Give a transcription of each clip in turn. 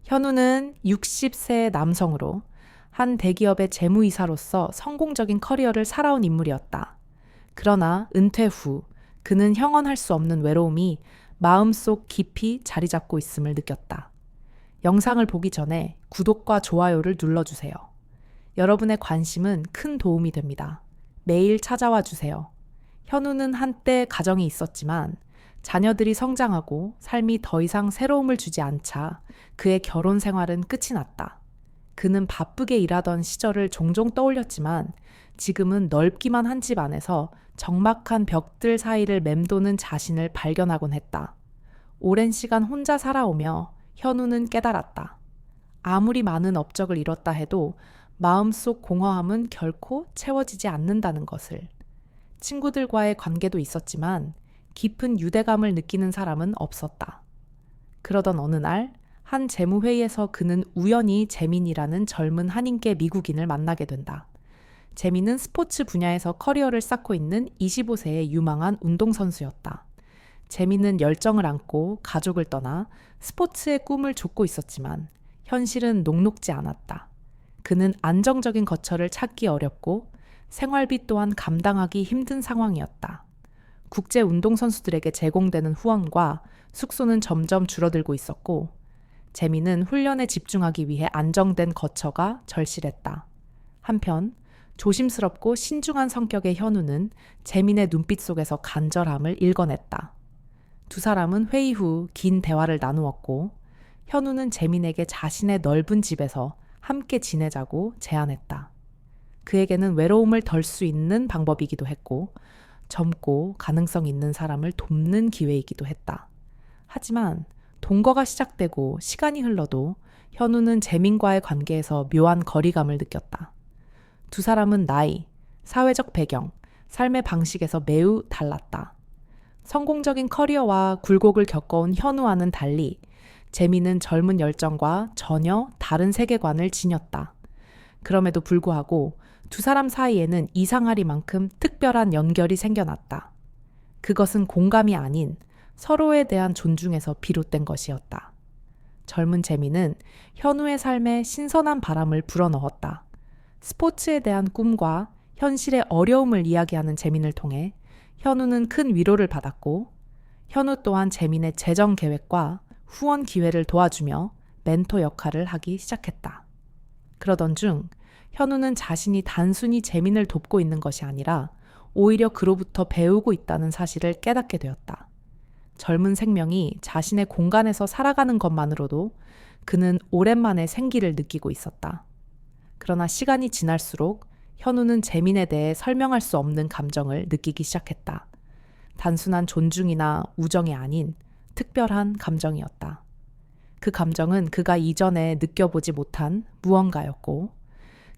현우는 60세 남성으로 한 대기업의 재무이사로서 성공적인 커리어를 살아온 인물이었다. 그러나 은퇴 후 그는 형언할 수 없는 외로움이 마음속 깊이 자리 잡고 있음을 느꼈다. 영상을 보기 전에 구독과 좋아요를 눌러주세요. 여러분의 관심은 큰 도움이 됩니다. 매일 찾아와 주세요. 현우는 한때 가정이 있었지만 자녀들이 성장하고 삶이 더 이상 새로움을 주지 않자 그의 결혼 생활은 끝이 났다. 그는 바쁘게 일하던 시절을 종종 떠올렸지만 지금은 넓기만 한 집 안에서 적막한 벽들 사이를 맴도는 자신을 발견하곤 했다. 오랜 시간 혼자 살아오며 현우는 깨달았다. 아무리 많은 업적을 이뤘다 해도 마음속 공허함은 결코 채워지지 않는다는 것을. 친구들과의 관계도 있었지만 깊은 유대감을 느끼는 사람은 없었다. 그러던 어느 날, 한 재무회의에서 그는 우연히 재민이라는 젊은 한인계 미국인을 만나게 된다. 재민은 스포츠 분야에서 커리어를 쌓고 있는 25세의 유망한 운동선수였다. 재민은 열정을 안고 가족을 떠나 스포츠의 꿈을 쫓고 있었지만 현실은 녹록지 않았다. 그는 안정적인 거처를 찾기 어렵고 생활비 또한 감당하기 힘든 상황이었다. 국제 운동선수들에게 제공되는 후원과 숙소는 점점 줄어들고 있었고 재민은 훈련에 집중하기 위해 안정된 거처가 절실했다. 한편 조심스럽고 신중한 성격의 현우는 재민의 눈빛 속에서 간절함을 읽어냈다. 두 사람은 회의 후 긴 대화를 나누었고 현우는 재민에게 자신의 넓은 집에서 함께 지내자고 제안했다. 그에게는 외로움을 덜 수 있는 방법이기도 했고 젊고 가능성 있는 사람을 돕는 기회이기도 했다. 하지만 동거가 시작되고 시간이 흘러도 현우는 재민과의 관계에서 묘한 거리감을 느꼈다. 두 사람은 나이, 사회적 배경, 삶의 방식에서 매우 달랐다. 성공적인 커리어와 굴곡을 겪어온 현우와는 달리 재민은 젊은 열정과 전혀 다른 세계관을 지녔다. 그럼에도 불구하고 두 사람 사이에는 이상하리만큼 특별한 연결이 생겨났다. 그것은 공감이 아닌 서로에 대한 존중에서 비롯된 것이었다. 젊은 재민은 현우의 삶에 신선한 바람을 불어넣었다. 스포츠에 대한 꿈과 현실의 어려움을 이야기하는 재민을 통해 현우는 큰 위로를 받았고 현우 또한 재민의 재정 계획과 후원 기회를 도와주며 멘토 역할을 하기 시작했다. 그러던 중 현우는 자신이 단순히 재민을 돕고 있는 것이 아니라 오히려 그로부터 배우고 있다는 사실을 깨닫게 되었다. 젊은 생명이 자신의 공간에서 살아가는 것만으로도 그는 오랜만에 생기를 느끼고 있었다. 그러나 시간이 지날수록 현우는 재민에 대해 설명할 수 없는 감정을 느끼기 시작했다. 단순한 존중이나 우정이 아닌 특별한 감정이었다. 그 감정은 그가 이전에 느껴보지 못한 무언가였고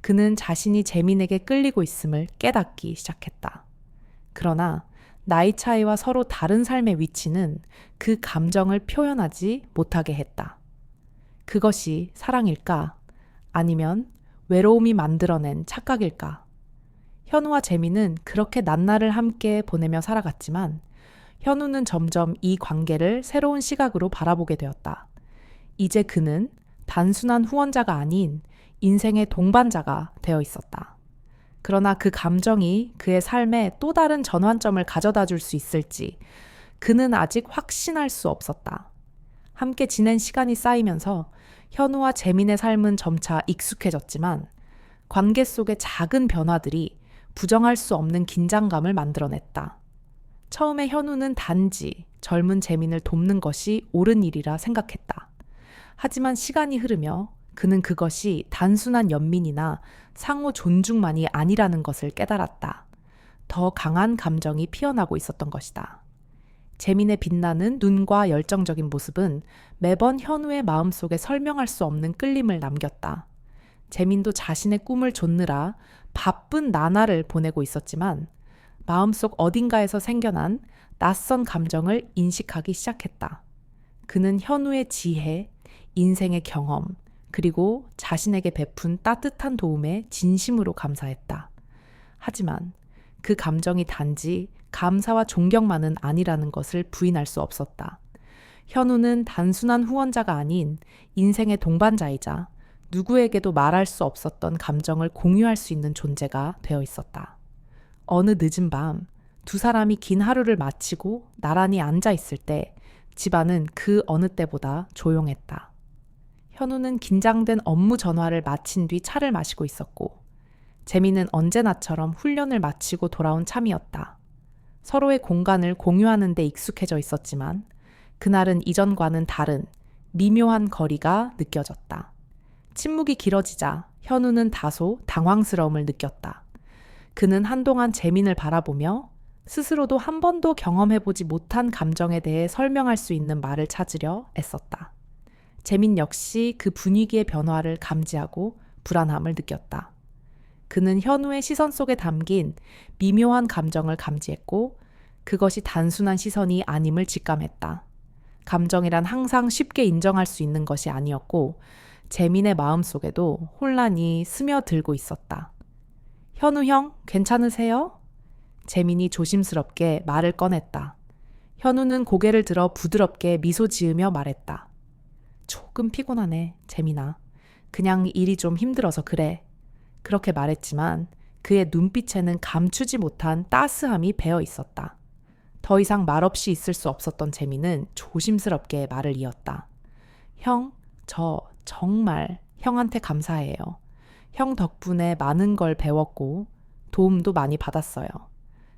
그는 자신이 재민에게 끌리고 있음을 깨닫기 시작했다. 그러나 나이 차이와 서로 다른 삶의 위치는 그 감정을 표현하지 못하게 했다. 그것이 사랑일까? 아니면 외로움이 만들어낸 착각일까? 현우와 재민은 그렇게 낱날을 함께 보내며 살아갔지만 현우는 점점 이 관계를 새로운 시각으로 바라보게 되었다. 이제 그는 단순한 후원자가 아닌 인생의 동반자가 되어 있었다. 그러나 그 감정이 그의 삶에 또 다른 전환점을 가져다 줄 수 있을지 그는 아직 확신할 수 없었다. 함께 지낸 시간이 쌓이면서 현우와 재민의 삶은 점차 익숙해졌지만 관계 속의 작은 변화들이 부정할 수 없는 긴장감을 만들어냈다. 처음에 현우는 단지 젊은 재민을 돕는 것이 옳은 일이라 생각했다. 하지만 시간이 흐르며 그는 그것이 단순한 연민이나 상호 존중만이 아니라는 것을 깨달았다. 더 강한 감정이 피어나고 있었던 것이다. 재민의 빛나는 눈과 열정적인 모습은 매번 현우의 마음속에 설명할 수 없는 끌림을 남겼다. 재민도 자신의 꿈을 좇느라 바쁜 나날을 보내고 있었지만 마음속 어딘가에서 생겨난 낯선 감정을 인식하기 시작했다. 그는 현우의 지혜, 인생의 경험, 그리고 자신에게 베푼 따뜻한 도움에 진심으로 감사했다. 하지만 그 감정이 단지 감사와 존경만은 아니라는 것을 부인할 수 없었다. 현우는 단순한 후원자가 아닌 인생의 동반자이자 누구에게도 말할 수 없었던 감정을 공유할 수 있는 존재가 되어 있었다. 어느 늦은 밤, 두 사람이 긴 하루를 마치고 나란히 앉아 있을 때 집안은 그 어느 때보다 조용했다. 현우는 긴장된 업무 전화를 마친 뒤 차를 마시고 있었고, 재미는 언제나처럼 훈련을 마치고 돌아온 참이었다. 서로의 공간을 공유하는 데 익숙해져 있었지만 그날은 이전과는 다른 미묘한 거리가 느껴졌다. 침묵이 길어지자 현우는 다소 당황스러움을 느꼈다. 그는 한동안 재민을 바라보며 스스로도 한 번도 경험해보지 못한 감정에 대해 설명할 수 있는 말을 찾으려 애썼다. 재민 역시 그 분위기의 변화를 감지하고 불안함을 느꼈다. 그는 현우의 시선 속에 담긴 미묘한 감정을 감지했고 그것이 단순한 시선이 아님을 직감했다. 감정이란 항상 쉽게 인정할 수 있는 것이 아니었고 재민의 마음속에도 혼란이 스며들고 있었다. 현우 형, 괜찮으세요? 재민이 조심스럽게 말을 꺼냈다. 현우는 고개를 들어 부드럽게 미소 지으며 말했다. 조금 피곤하네, 재민아. 그냥 일이 좀 힘들어서 그래. 그렇게 말했지만 그의 눈빛에는 감추지 못한 따스함이 배어 있었다. 더 이상 말없이 있을 수 없었던 재민은 조심스럽게 말을 이었다. 형, 저 정말 형한테 감사해요. 형 덕분에 많은 걸 배웠고 도움도 많이 받았어요.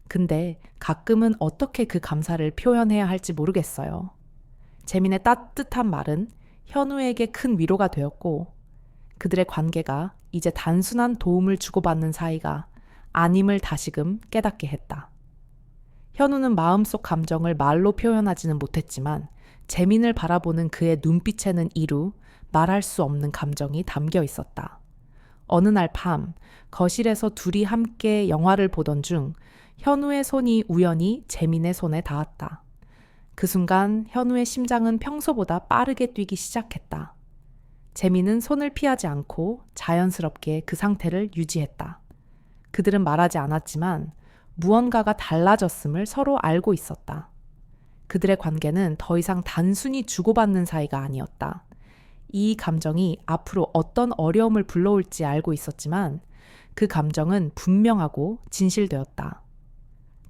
근데 가끔은 어떻게 그 감사를 표현해야 할지 모르겠어요. 재민의 따뜻한 말은 현우에게 큰 위로가 되었고 그들의 관계가 이제 단순한 도움을 주고받는 사이가 아님을 다시금 깨닫게 했다. 현우는 마음속 감정을 말로 표현하지는 못했지만 재민을 바라보는 그의 눈빛에는 이루 말할 수 없는 감정이 담겨 있었다. 어느 날 밤 거실에서 둘이 함께 영화를 보던 중 현우의 손이 우연히 재민의 손에 닿았다. 그 순간 현우의 심장은 평소보다 빠르게 뛰기 시작했다. 재민은 손을 피하지 않고 자연스럽게 그 상태를 유지했다. 그들은 말하지 않았지만 무언가가 달라졌음을 서로 알고 있었다. 그들의 관계는 더 이상 단순히 주고받는 사이가 아니었다. 이 감정이 앞으로 어떤 어려움을 불러올지 알고 있었지만 그 감정은 분명하고 진실되었다.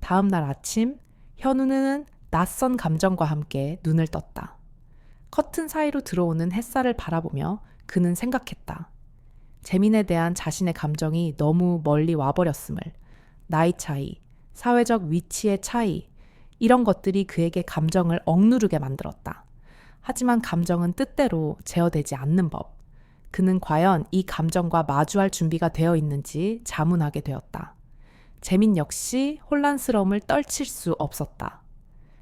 다음 날 아침, 현우는 낯선 감정과 함께 눈을 떴다. 커튼 사이로 들어오는 햇살을 바라보며 그는 생각했다. 재민에 대한 자신의 감정이 너무 멀리 와버렸음을, 나이 차이, 사회적 위치의 차이, 이런 것들이 그에게 감정을 억누르게 만들었다. 하지만 감정은 뜻대로 제어되지 않는 법. 그는 과연 이 감정과 마주할 준비가 되어 있는지 자문하게 되었다. 재민 역시 혼란스러움을 떨칠 수 없었다.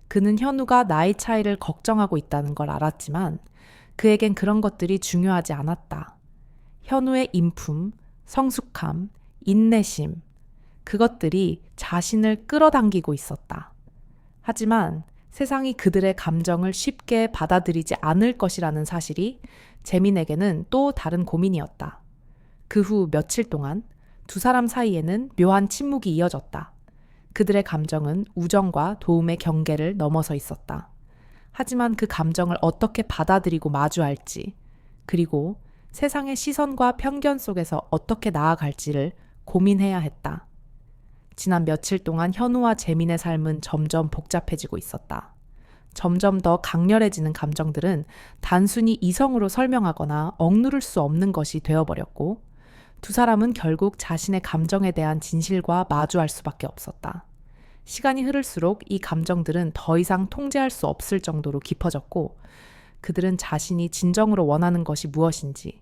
그는 현우가 나이 차이를 걱정하고 있다는 걸 알았지만 그에겐 그런 것들이 중요하지 않았다. 현우의 인품, 성숙함, 인내심, 그것들이 자신을 끌어당기고 있었다. 하지만 세상이 그들의 감정을 쉽게 받아들이지 않을 것이라는 사실이 재민에게는 또 다른 고민이었다. 그 후 며칠 동안 두 사람 사이에는 묘한 침묵이 이어졌다. 그들의 감정은 우정과 도움의 경계를 넘어서 있었다. 하지만 그 감정을 어떻게 받아들이고 마주할지, 그리고 세상의 시선과 편견 속에서 어떻게 나아갈지를 고민해야 했다. 지난 며칠 동안 현우와 재민의 삶은 점점 복잡해지고 있었다. 점점 더 강렬해지는 감정들은 단순히 이성으로 설명하거나 억누를 수 없는 것이 되어버렸고 두 사람은 결국 자신의 감정에 대한 진실과 마주할 수밖에 없었다. 시간이 흐를수록 이 감정들은 더 이상 통제할 수 없을 정도로 깊어졌고 그들은 자신이 진정으로 원하는 것이 무엇인지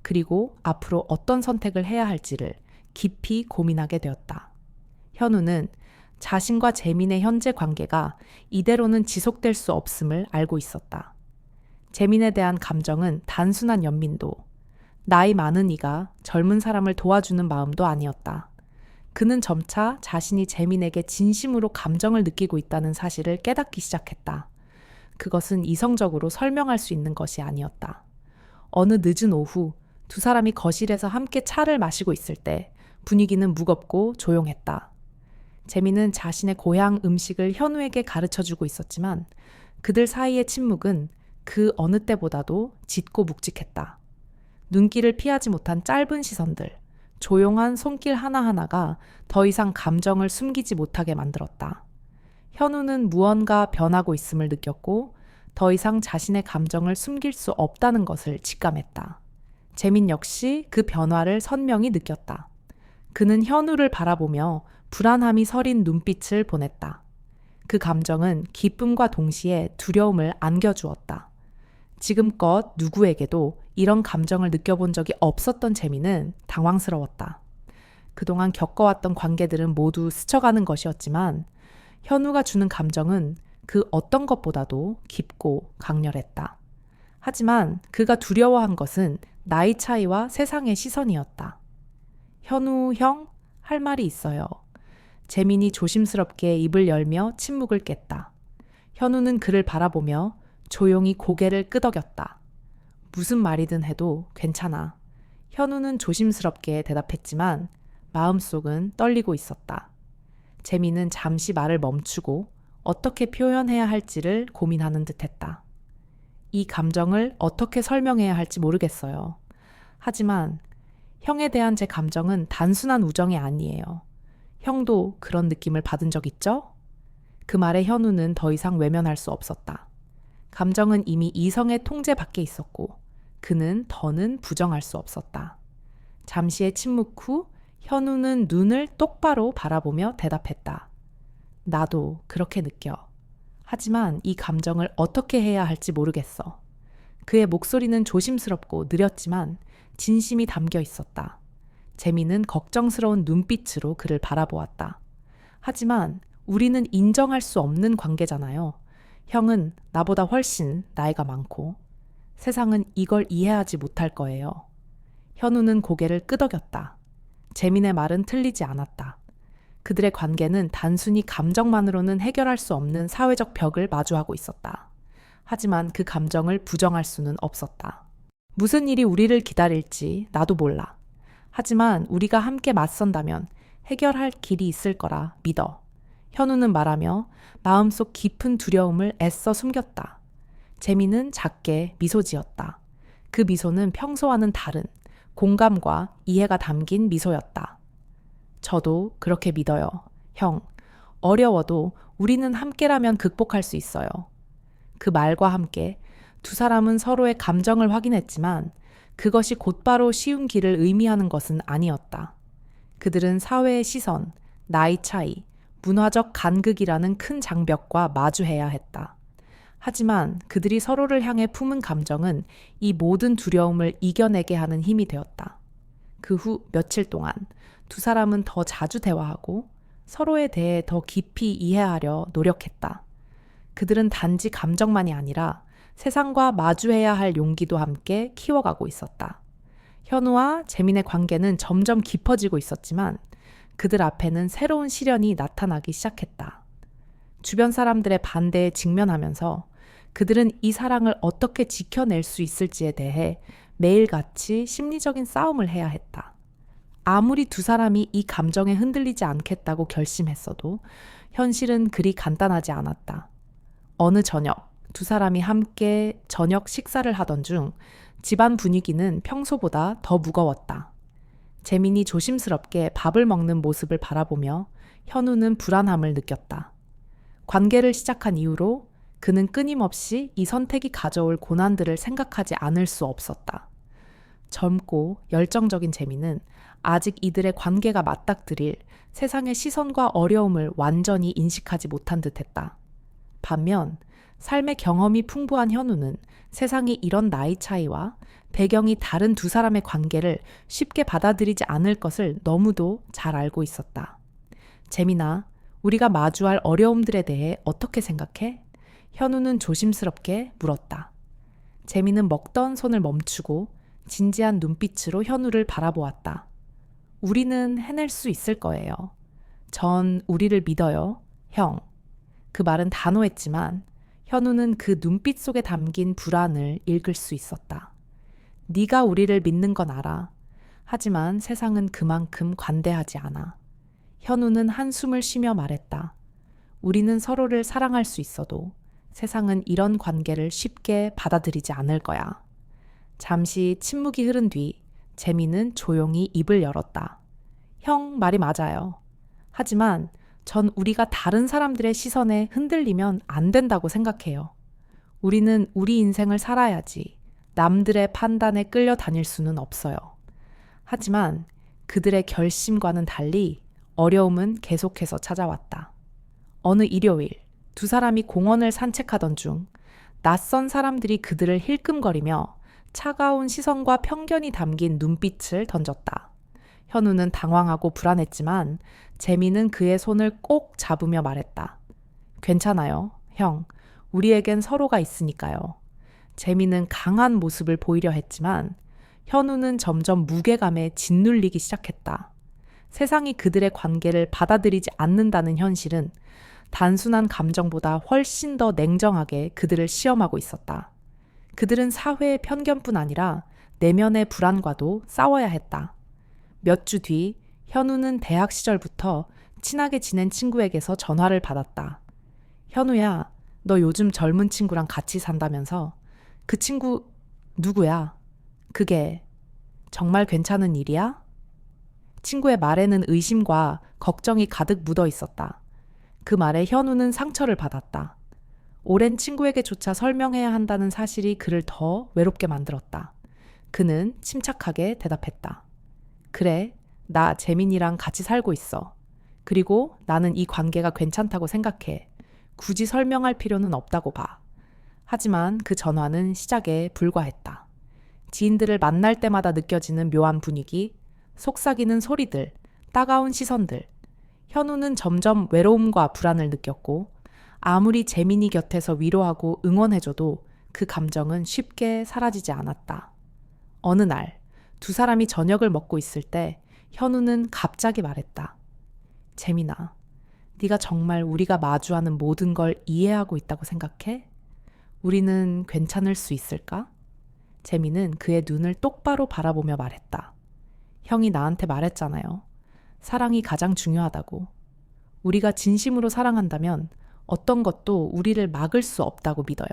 그리고 앞으로 어떤 선택을 해야 할지를 깊이 고민하게 되었다. 현우는 자신과 재민의 현재 관계가 이대로는 지속될 수 없음을 알고 있었다. 재민에 대한 감정은 단순한 연민도, 나이 많은 이가 젊은 사람을 도와주는 마음도 아니었다. 그는 점차 자신이 재민에게 진심으로 감정을 느끼고 있다는 사실을 깨닫기 시작했다. 그것은 이성적으로 설명할 수 있는 것이 아니었다. 어느 늦은 오후 두 사람이 거실에서 함께 차를 마시고 있을 때 분위기는 무겁고 조용했다. 재민은 자신의 고향 음식을 현우에게 가르쳐주고 있었지만 그들 사이의 침묵은 그 어느 때보다도 짙고 묵직했다. 눈길을 피하지 못한 짧은 시선들, 조용한 손길 하나하나가 더 이상 감정을 숨기지 못하게 만들었다. 현우는 무언가 변하고 있음을 느꼈고 더 이상 자신의 감정을 숨길 수 없다는 것을 직감했다. 재민 역시 그 변화를 선명히 느꼈다. 그는 현우를 바라보며 불안함이 서린 눈빛을 보냈다. 그 감정은 기쁨과 동시에 두려움을 안겨주었다. 지금껏 누구에게도 이런 감정을 느껴본 적이 없었던 재민은 당황스러웠다. 그동안 겪어왔던 관계들은 모두 스쳐가는 것이었지만 현우가 주는 감정은 그 어떤 것보다도 깊고 강렬했다. 하지만 그가 두려워한 것은 나이 차이와 세상의 시선이었다. 현우 형, 할 말이 있어요. 재민이 조심스럽게 입을 열며 침묵을 깼다. 현우는 그를 바라보며 조용히 고개를 끄덕였다. 무슨 말이든 해도 괜찮아. 현우는 조심스럽게 대답했지만 마음속은 떨리고 있었다. 재민은 잠시 말을 멈추고 어떻게 표현해야 할지를 고민하는 듯했다. 이 감정을 어떻게 설명해야 할지 모르겠어요. 하지만 형에 대한 제 감정은 단순한 우정이 아니에요. 형도 그런 느낌을 받은 적 있죠? 그 말에 현우는 더 이상 외면할 수 없었다. 감정은 이미 이성의 통제 밖에 있었고 그는 더는 부정할 수 없었다. 잠시의 침묵 후 현우는 눈을 똑바로 바라보며 대답했다. 나도 그렇게 느껴. 하지만 이 감정을 어떻게 해야 할지 모르겠어. 그의 목소리는 조심스럽고 느렸지만 진심이 담겨 있었다. 재민은 걱정스러운 눈빛으로 그를 바라보았다. 하지만 우리는 인정할 수 없는 관계잖아요. 형은 나보다 훨씬 나이가 많고 세상은 이걸 이해하지 못할 거예요. 현우는 고개를 끄덕였다. 재민의 말은 틀리지 않았다. 그들의 관계는 단순히 감정만으로는 해결할 수 없는 사회적 벽을 마주하고 있었다. 하지만 그 감정을 부정할 수는 없었다. 무슨 일이 우리를 기다릴지 나도 몰라. 하지만 우리가 함께 맞선다면 해결할 길이 있을 거라 믿어. 현우는 말하며 마음속 깊은 두려움을 애써 숨겼다. 재민은 작게 미소 지었다. 그 미소는 평소와는 다른 공감과 이해가 담긴 미소였다. 저도 그렇게 믿어요. 형, 어려워도 우리는 함께라면 극복할 수 있어요. 그 말과 함께 두 사람은 서로의 감정을 확인했지만 그것이 곧바로 쉬운 길을 의미하는 것은 아니었다. 그들은 사회의 시선, 나이 차이, 문화적 간극이라는 큰 장벽과 마주해야 했다. 하지만 그들이 서로를 향해 품은 감정은 이 모든 두려움을 이겨내게 하는 힘이 되었다. 그 후 며칠 동안 두 사람은 더 자주 대화하고 서로에 대해 더 깊이 이해하려 노력했다. 그들은 단지 감정만이 아니라 세상과 마주해야 할 용기도 함께 키워가고 있었다. 현우와 재민의 관계는 점점 깊어지고 있었지만 그들 앞에는 새로운 시련이 나타나기 시작했다. 주변 사람들의 반대에 직면하면서 그들은 이 사랑을 어떻게 지켜낼 수 있을지에 대해 매일같이 심리적인 싸움을 해야 했다. 아무리 두 사람이 이 감정에 흔들리지 않겠다고 결심했어도 현실은 그리 간단하지 않았다. 어느 저녁, 두 사람이 함께 저녁 식사를 하던 중 집안 분위기는 평소보다 더 무거웠다. 재민이 조심스럽게 밥을 먹는 모습을 바라보며 현우는 불안함을 느꼈다. 관계를 시작한 이후로 그는 끊임없이 이 선택이 가져올 고난들을 생각하지 않을 수 없었다. 젊고 열정적인 재민은 아직 이들의 관계가 맞닥뜨릴 세상의 시선과 어려움을 완전히 인식하지 못한 듯했다. 반면 삶의 경험이 풍부한 현우는 세상이 이런 나이 차이와 배경이 다른 두 사람의 관계를 쉽게 받아들이지 않을 것을 너무도 잘 알고 있었다. 재민아, 우리가 마주할 어려움들에 대해 어떻게 생각해? 현우는 조심스럽게 물었다. 재민은 먹던 손을 멈추고 진지한 눈빛으로 현우를 바라보았다. 우리는 해낼 수 있을 거예요. 전 우리를 믿어요, 형. 그 말은 단호했지만 현우는 그 눈빛 속에 담긴 불안을 읽을 수 있었다. 네가 우리를 믿는 건 알아. 하지만 세상은 그만큼 관대하지 않아. 현우는 한숨을 쉬며 말했다. 우리는 서로를 사랑할 수 있어도 세상은 이런 관계를 쉽게 받아들이지 않을 거야. 잠시 침묵이 흐른 뒤 재민은 조용히 입을 열었다. 형 말이 맞아요. 하지만 전 우리가 다른 사람들의 시선에 흔들리면 안 된다고 생각해요. 우리는 우리 인생을 살아야지 남들의 판단에 끌려다닐 수는 없어요. 하지만 그들의 결심과는 달리 어려움은 계속해서 찾아왔다. 어느 일요일 두 사람이 공원을 산책하던 중 낯선 사람들이 그들을 힐끔거리며 차가운 시선과 편견이 담긴 눈빛을 던졌다. 현우는 당황하고 불안했지만 재미는 그의 손을 꼭 잡으며 말했다. 괜찮아요, 형. 우리에겐 서로가 있으니까요. 재미는 강한 모습을 보이려 했지만 현우는 점점 무게감에 짓눌리기 시작했다. 세상이 그들의 관계를 받아들이지 않는다는 현실은 단순한 감정보다 훨씬 더 냉정하게 그들을 시험하고 있었다. 그들은 사회의 편견뿐 아니라 내면의 불안과도 싸워야 했다. 몇 주 뒤 현우는 대학 시절부터 친하게 지낸 친구에게서 전화를 받았다. 현우야, 너 요즘 젊은 친구랑 같이 산다면서? 그 친구 누구야? 그게 정말 괜찮은 일이야? 친구의 말에는 의심과 걱정이 가득 묻어 있었다. 그 말에 현우는 상처를 받았다. 오랜 친구에게조차 설명해야 한다는 사실이 그를 더 외롭게 만들었다. 그는 침착하게 대답했다. 그래, 나 재민이랑 같이 살고 있어. 그리고 나는 이 관계가 괜찮다고 생각해. 굳이 설명할 필요는 없다고 봐. 하지만 그 전화는 시작에 불과했다. 지인들을 만날 때마다 느껴지는 묘한 분위기, 속삭이는 소리들, 따가운 시선들. 현우는 점점 외로움과 불안을 느꼈고 아무리 재민이 곁에서 위로하고 응원해줘도 그 감정은 쉽게 사라지지 않았다. 어느 날 두 사람이 저녁을 먹고 있을 때 현우는 갑자기 말했다. 재민아, 네가 정말 우리가 마주하는 모든 걸 이해하고 있다고 생각해? 우리는 괜찮을 수 있을까? 재민은 그의 눈을 똑바로 바라보며 말했다. 형이 나한테 말했잖아요. 사랑이 가장 중요하다고. 우리가 진심으로 사랑한다면 어떤 것도 우리를 막을 수 없다고 믿어요.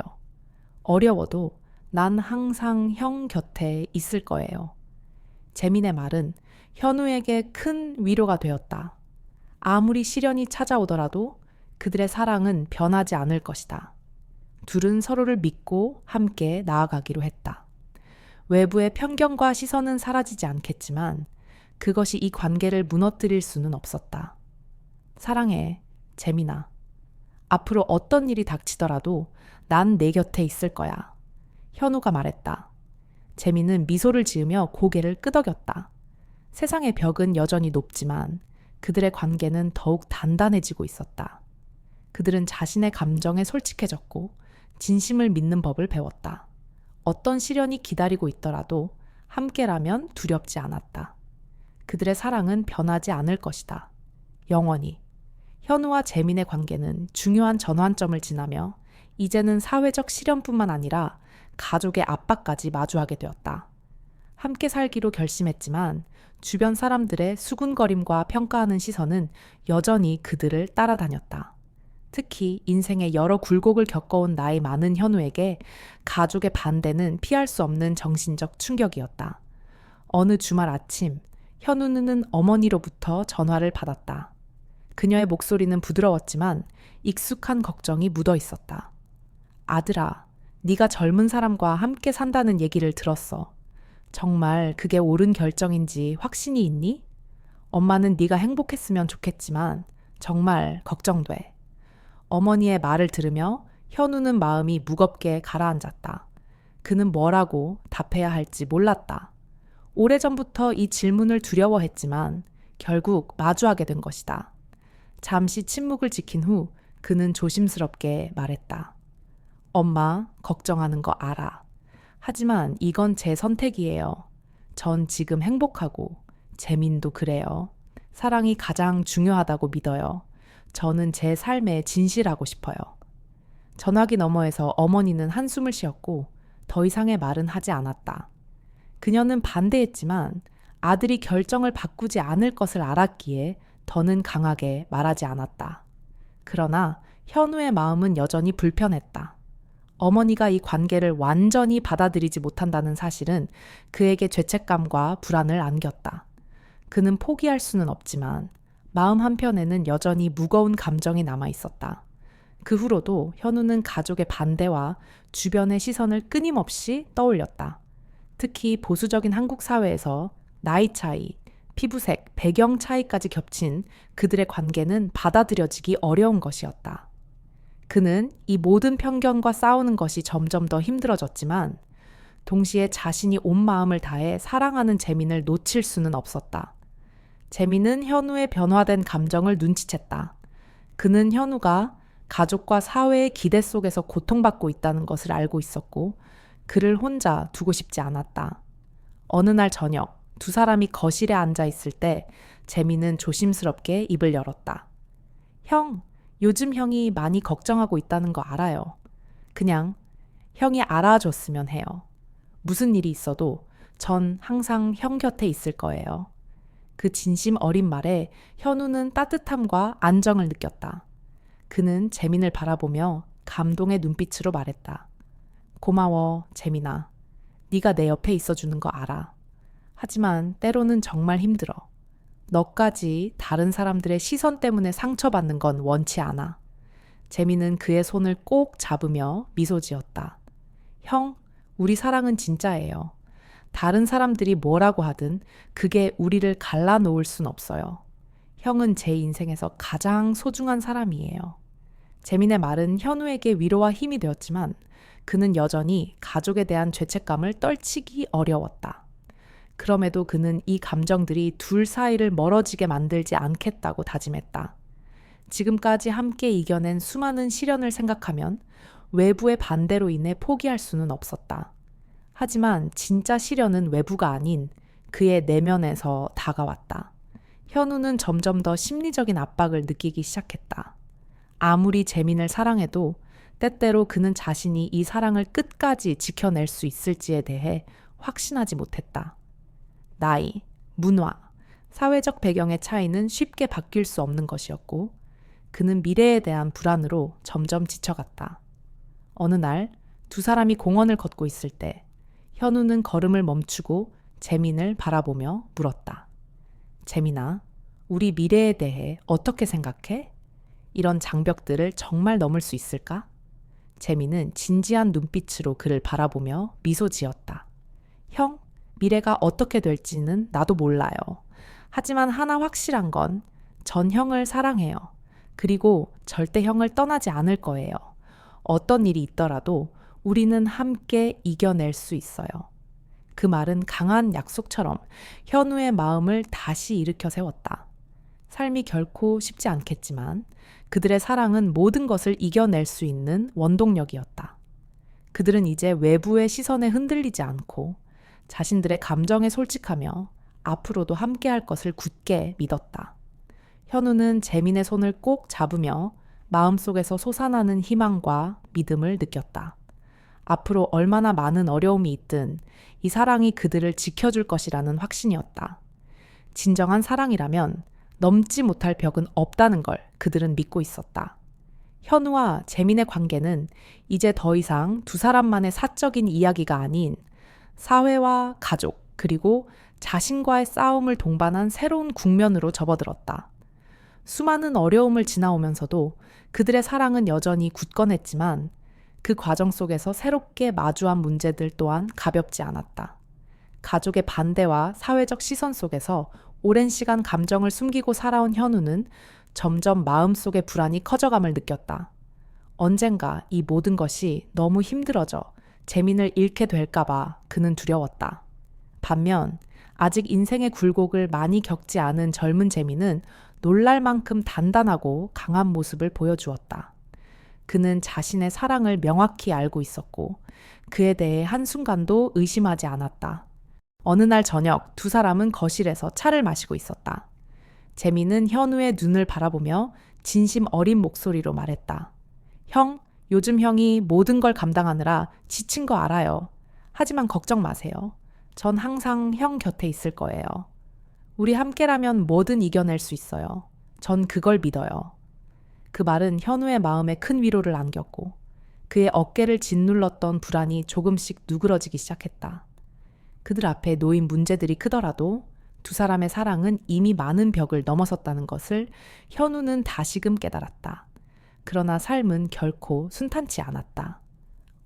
어려워도 난 항상 형 곁에 있을 거예요. 재민의 말은 현우에게 큰 위로가 되었다. 아무리 시련이 찾아오더라도 그들의 사랑은 변하지 않을 것이다. 둘은 서로를 믿고 함께 나아가기로 했다. 외부의 편견과 시선은 사라지지 않겠지만 그것이 이 관계를 무너뜨릴 수는 없었다. 사랑해, 재민아. 앞으로 어떤 일이 닥치더라도 난 내 곁에 있을 거야. 현우가 말했다. 재민은 미소를 지으며 고개를 끄덕였다. 세상의 벽은 여전히 높지만 그들의 관계는 더욱 단단해지고 있었다. 그들은 자신의 감정에 솔직해졌고 진심을 믿는 법을 배웠다. 어떤 시련이 기다리고 있더라도 함께라면 두렵지 않았다. 그들의 사랑은 변하지 않을 것이다. 영원히. 현우와 재민의 관계는 중요한 전환점을 지나며 이제는 사회적 시련뿐만 아니라 가족의 압박까지 마주하게 되었다. 함께 살기로 결심했지만 주변 사람들의 수군거림과 평가하는 시선은 여전히 그들을 따라다녔다. 특히 인생의 여러 굴곡을 겪어온 나이 많은 현우에게 가족의 반대는 피할 수 없는 정신적 충격이었다. 어느 주말 아침, 현우는 어머니로부터 전화를 받았다. 그녀의 목소리는 부드러웠지만 익숙한 걱정이 묻어 있었다. 아들아, 네가 젊은 사람과 함께 산다는 얘기를 들었어. 정말 그게 옳은 결정인지 확신이 있니? 엄마는 네가 행복했으면 좋겠지만 정말 걱정돼. 어머니의 말을 들으며 현우는 마음이 무겁게 가라앉았다. 그는 뭐라고 답해야 할지 몰랐다. 오래전부터 이 질문을 두려워했지만 결국 마주하게 된 것이다. 잠시 침묵을 지킨 후 그는 조심스럽게 말했다. 엄마, 걱정하는 거 알아. 하지만 이건 제 선택이에요. 전 지금 행복하고 재민도 그래요. 사랑이 가장 중요하다고 믿어요. 저는 제 삶에 진실하고 싶어요. 전화기 너머에서 어머니는 한숨을 쉬었고 더 이상의 말은 하지 않았다. 그녀는 반대했지만 아들이 결정을 바꾸지 않을 것을 알았기에 더는 강하게 말하지 않았다. 그러나 현우의 마음은 여전히 불편했다. 어머니가 이 관계를 완전히 받아들이지 못한다는 사실은 그에게 죄책감과 불안을 안겼다. 그는 포기할 수는 없지만 마음 한편에는 여전히 무거운 감정이 남아 있었다. 그 후로도 현우는 가족의 반대와 주변의 시선을 끊임없이 떠올렸다. 특히 보수적인 한국 사회에서 나이 차이, 피부색, 배경 차이까지 겹친 그들의 관계는 받아들여지기 어려운 것이었다. 그는 이 모든 편견과 싸우는 것이 점점 더 힘들어졌지만 동시에 자신이 온 마음을 다해 사랑하는 재민을 놓칠 수는 없었다. 재민은 현우의 변화된 감정을 눈치챘다. 그는 현우가 가족과 사회의 기대 속에서 고통받고 있다는 것을 알고 있었고 그를 혼자 두고 싶지 않았다. 어느 날 저녁 두 사람이 거실에 앉아 있을 때 재민은 조심스럽게 입을 열었다. 형, 요즘 형이 많이 걱정하고 있다는 거 알아요. 그냥 형이 알아줬으면 해요. 무슨 일이 있어도 전 항상 형 곁에 있을 거예요. 그 진심 어린 말에 현우는 따뜻함과 안정을 느꼈다. 그는 재민을 바라보며 감동의 눈빛으로 말했다. 고마워, 재민아. 네가 내 옆에 있어주는 거 알아. 하지만 때로는 정말 힘들어. 너까지 다른 사람들의 시선 때문에 상처받는 건 원치 않아. 재민은 그의 손을 꼭 잡으며 미소 지었다. 형, 우리 사랑은 진짜예요. 다른 사람들이 뭐라고 하든 그게 우리를 갈라놓을 순 없어요. 형은 제 인생에서 가장 소중한 사람이에요. 재민의 말은 현우에게 위로와 힘이 되었지만 그는 여전히 가족에 대한 죄책감을 떨치기 어려웠다. 그럼에도 그는 이 감정들이 둘 사이를 멀어지게 만들지 않겠다고 다짐했다. 지금까지 함께 이겨낸 수많은 시련을 생각하면 외부의 반대로 인해 포기할 수는 없었다. 하지만 진짜 시련은 외부가 아닌 그의 내면에서 다가왔다. 현우는 점점 더 심리적인 압박을 느끼기 시작했다. 아무리 재민을 사랑해도 때때로 그는 자신이 이 사랑을 끝까지 지켜낼 수 있을지에 대해 확신하지 못했다. 나이, 문화, 사회적 배경의 차이는 쉽게 바뀔 수 없는 것이었고 그는 미래에 대한 불안으로 점점 지쳐갔다. 어느 날 두 사람이 공원을 걷고 있을 때 현우는 걸음을 멈추고 재민을 바라보며 물었다. 재민아, 우리 미래에 대해 어떻게 생각해? 이런 장벽들을 정말 넘을 수 있을까? 재민은 진지한 눈빛으로 그를 바라보며 미소 지었다. 형, 미래가 어떻게 될지는 나도 몰라요. 하지만 하나 확실한 건 전 형을 사랑해요. 그리고 절대 형을 떠나지 않을 거예요. 어떤 일이 있더라도 우리는 함께 이겨낼 수 있어요. 그 말은 강한 약속처럼 현우의 마음을 다시 일으켜 세웠다. 삶이 결코 쉽지 않겠지만 그들의 사랑은 모든 것을 이겨낼 수 있는 원동력이었다. 그들은 이제 외부의 시선에 흔들리지 않고 자신들의 감정에 솔직하며 앞으로도 함께할 것을 굳게 믿었다. 현우는 재민의 손을 꼭 잡으며 마음속에서 솟아나는 희망과 믿음을 느꼈다. 앞으로 얼마나 많은 어려움이 있든 이 사랑이 그들을 지켜줄 것이라는 확신이었다. 진정한 사랑이라면 넘지 못할 벽은 없다는 걸 그들은 믿고 있었다. 현우와 재민의 관계는 이제 더 이상 두 사람만의 사적인 이야기가 아닌 사회와 가족 그리고 자신과의 싸움을 동반한 새로운 국면으로 접어들었다. 수많은 어려움을 지나오면서도 그들의 사랑은 여전히 굳건했지만 그 과정 속에서 새롭게 마주한 문제들 또한 가볍지 않았다. 가족의 반대와 사회적 시선 속에서 오랜 시간 감정을 숨기고 살아온 현우는 점점 마음속의 불안이 커져감을 느꼈다. 언젠가 이 모든 것이 너무 힘들어져 재민을 잃게 될까봐 그는 두려웠다. 반면 아직 인생의 굴곡을 많이 겪지 않은 젊은 재민은 놀랄 만큼 단단하고 강한 모습을 보여주었다. 그는 자신의 사랑을 명확히 알고 있었고 그에 대해 한순간도 의심하지 않았다. 어느 날 저녁 두 사람은 거실에서 차를 마시고 있었다. 재민은 현우의 눈을 바라보며 진심 어린 목소리로 말했다. 형, 요즘 형이 모든 걸 감당하느라 지친 거 알아요. 하지만 걱정 마세요. 전 항상 형 곁에 있을 거예요. 우리 함께라면 뭐든 이겨낼 수 있어요. 전 그걸 믿어요. 그 말은 현우의 마음에 큰 위로를 안겼고 그의 어깨를 짓눌렀던 불안이 조금씩 누그러지기 시작했다. 그들 앞에 놓인 문제들이 크더라도 두 사람의 사랑은 이미 많은 벽을 넘어섰다는 것을 현우는 다시금 깨달았다. 그러나 삶은 결코 순탄치 않았다.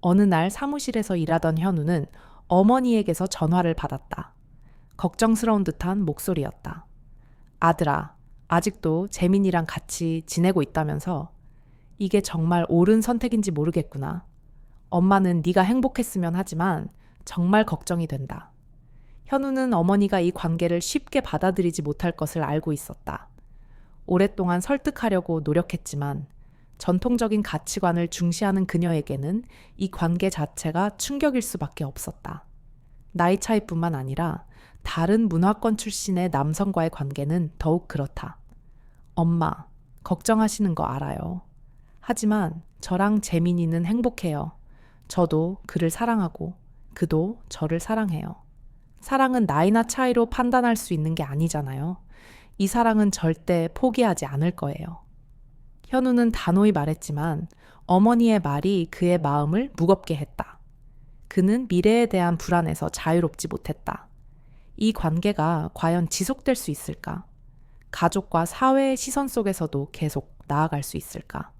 어느 날 사무실에서 일하던 현우는 어머니에게서 전화를 받았다. 걱정스러운 듯한 목소리였다. 아들아, 아직도 재민이랑 같이 지내고 있다면서? 이게 정말 옳은 선택인지 모르겠구나. 엄마는 네가 행복했으면 하지만 정말 걱정이 된다. 현우는 어머니가 이 관계를 쉽게 받아들이지 못할 것을 알고 있었다. 오랫동안 설득하려고 노력했지만 전통적인 가치관을 중시하는 그녀에게는 이 관계 자체가 충격일 수밖에 없었다. 나이 차이뿐만 아니라 다른 문화권 출신의 남성과의 관계는 더욱 그렇다. 엄마, 걱정하시는 거 알아요. 하지만 저랑 재민이는 행복해요. 저도 그를 사랑하고 그도 저를 사랑해요. 사랑은 나이나 차이로 판단할 수 있는 게 아니잖아요. 이 사랑은 절대 포기하지 않을 거예요. 현우는 단호히 말했지만 어머니의 말이 그의 마음을 무겁게 했다. 그는 미래에 대한 불안에서 자유롭지 못했다. 이 관계가 과연 지속될 수 있을까? 가족과 사회의 시선 속에서도 계속 나아갈 수 있을까?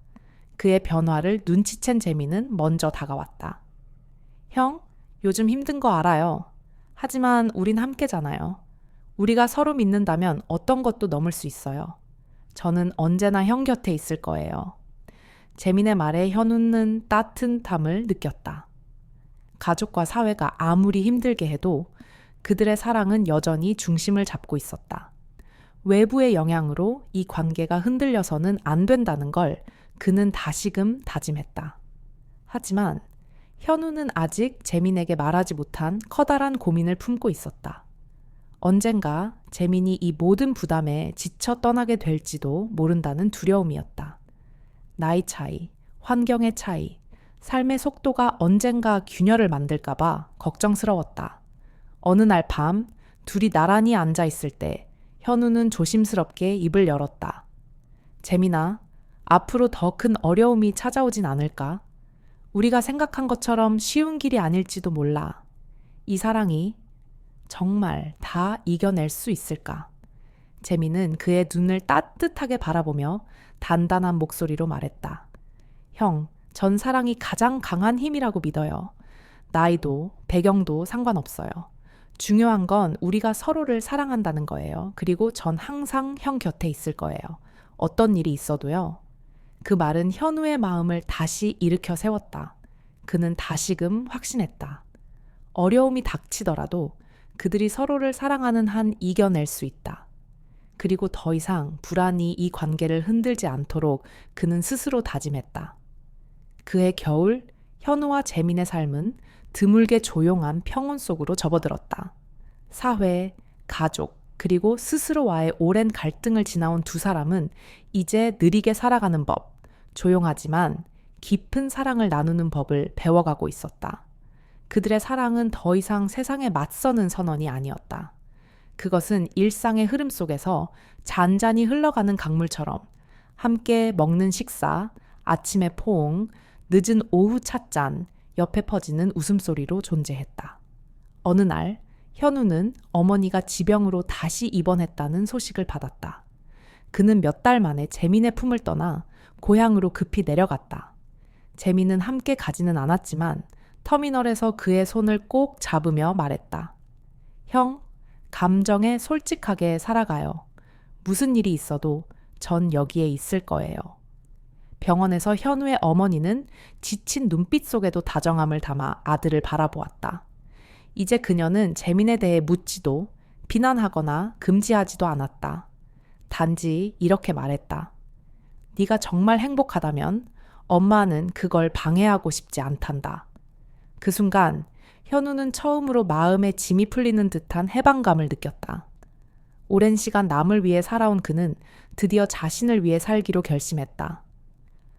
그의 변화를 눈치챈 재미는 먼저 다가왔다. 형, 요즘 힘든 거 알아요. 하지만 우린 함께잖아요. 우리가 서로 믿는다면 어떤 것도 넘을 수 있어요. 저는 언제나 형 곁에 있을 거예요. 재민의 말에 현우는 따뜻함을 느꼈다. 가족과 사회가 아무리 힘들게 해도 그들의 사랑은 여전히 중심을 잡고 있었다. 외부의 영향으로 이 관계가 흔들려서는 안 된다는 걸 그는 다시금 다짐했다. 하지만 현우는 아직 재민에게 말하지 못한 커다란 고민을 품고 있었다. 언젠가 재민이 이 모든 부담에 지쳐 떠나게 될지도 모른다는 두려움이었다. 나이 차이, 환경의 차이, 삶의 속도가 언젠가 균열을 만들까봐 걱정스러웠다. 어느 날 밤 둘이 나란히 앉아 있을 때 현우는 조심스럽게 입을 열었다. 재민아, 앞으로 더 큰 어려움이 찾아오진 않을까? 우리가 생각한 것처럼 쉬운 길이 아닐지도 몰라. 이 사랑이 정말 다 이겨낼 수 있을까? 재민은 그의 눈을 따뜻하게 바라보며 단단한 목소리로 말했다. 형, 전 사랑이 가장 강한 힘이라고 믿어요. 나이도 배경도 상관없어요. 중요한 건 우리가 서로를 사랑한다는 거예요. 그리고 전 항상 형 곁에 있을 거예요. 어떤 일이 있어도요. 그 말은 현우의 마음을 다시 일으켜 세웠다. 그는 다시금 확신했다. 어려움이 닥치더라도 그들이 서로를 사랑하는 한 이겨낼 수 있다. 그리고 더 이상 불안이 이 관계를 흔들지 않도록 그는 스스로 다짐했다. 그해 겨울, 현우와 재민의 삶은 드물게 조용한 평온 속으로 접어들었다. 사회, 가족, 그리고 스스로와의 오랜 갈등을 지나온 두 사람은 이제 느리게 살아가는 법, 조용하지만 깊은 사랑을 나누는 법을 배워가고 있었다. 그들의 사랑은 더 이상 세상에 맞서는 선언이 아니었다. 그것은 일상의 흐름 속에서 잔잔히 흘러가는 강물처럼 함께 먹는 식사, 아침의 포옹, 늦은 오후 찻잔, 옆에 퍼지는 웃음소리로 존재했다. 어느 날 현우는 어머니가 지병으로 다시 입원했다는 소식을 받았다. 그는 몇 달 만에 재민의 품을 떠나 고향으로 급히 내려갔다. 재민은 함께 가지는 않았지만 터미널에서 그의 손을 꼭 잡으며 말했다. 형, 감정에 솔직하게 살아가요. 무슨 일이 있어도 전 여기에 있을 거예요. 병원에서 현우의 어머니는 지친 눈빛 속에도 다정함을 담아 아들을 바라보았다. 이제 그녀는 재민에 대해 묻지도 비난하거나 금지하지도 않았다. 단지 이렇게 말했다. 네가 정말 행복하다면 엄마는 그걸 방해하고 싶지 않단다. 그 순간 현우는 처음으로 마음에 짐이 풀리는 듯한 해방감을 느꼈다. 오랜 시간 남을 위해 살아온 그는 드디어 자신을 위해 살기로 결심했다.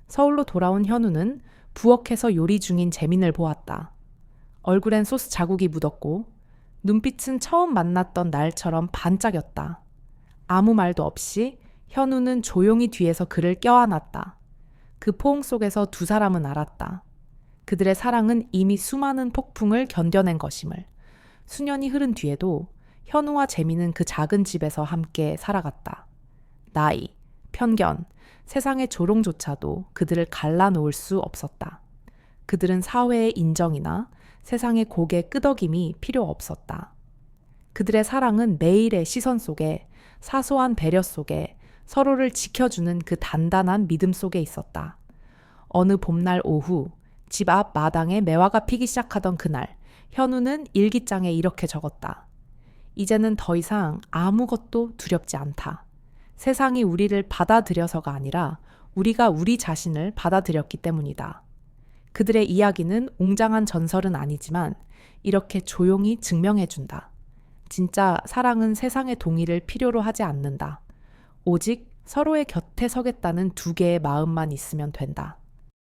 서울로 돌아온 현우는 부엌에서 요리 중인 재민을 보았다. 얼굴엔 소스 자국이 묻었고 눈빛은 처음 만났던 날처럼 반짝였다. 아무 말도 없이 현우는 조용히 뒤에서 그를 껴안았다. 그 포옹 속에서 두 사람은 알았다. 그들의 사랑은 이미 수많은 폭풍을 견뎌낸 것임을. 수년이 흐른 뒤에도 현우와 재민은 그 작은 집에서 함께 살아갔다. 나이, 편견, 세상의 조롱조차도 그들을 갈라놓을 수 없었다. 그들은 사회의 인정이나 세상의 고개 끄덕임이 필요 없었다. 그들의 사랑은 매일의 시선 속에, 사소한 배려 속에, 서로를 지켜주는 그 단단한 믿음 속에 있었다. 어느 봄날 오후, 집 앞 마당에 매화가 피기 시작하던 그날, 현우는 일기장에 이렇게 적었다. 이제는 더 이상 아무것도 두렵지 않다. 세상이 우리를 받아들여서가 아니라 우리가 우리 자신을 받아들였기 때문이다. 그들의 이야기는 웅장한 전설은 아니지만 이렇게 조용히 증명해준다. 진짜 사랑은 세상의 동의를 필요로 하지 않는다. 오직 서로의 곁에 서겠다는 두 개의 마음만 있으면 된다.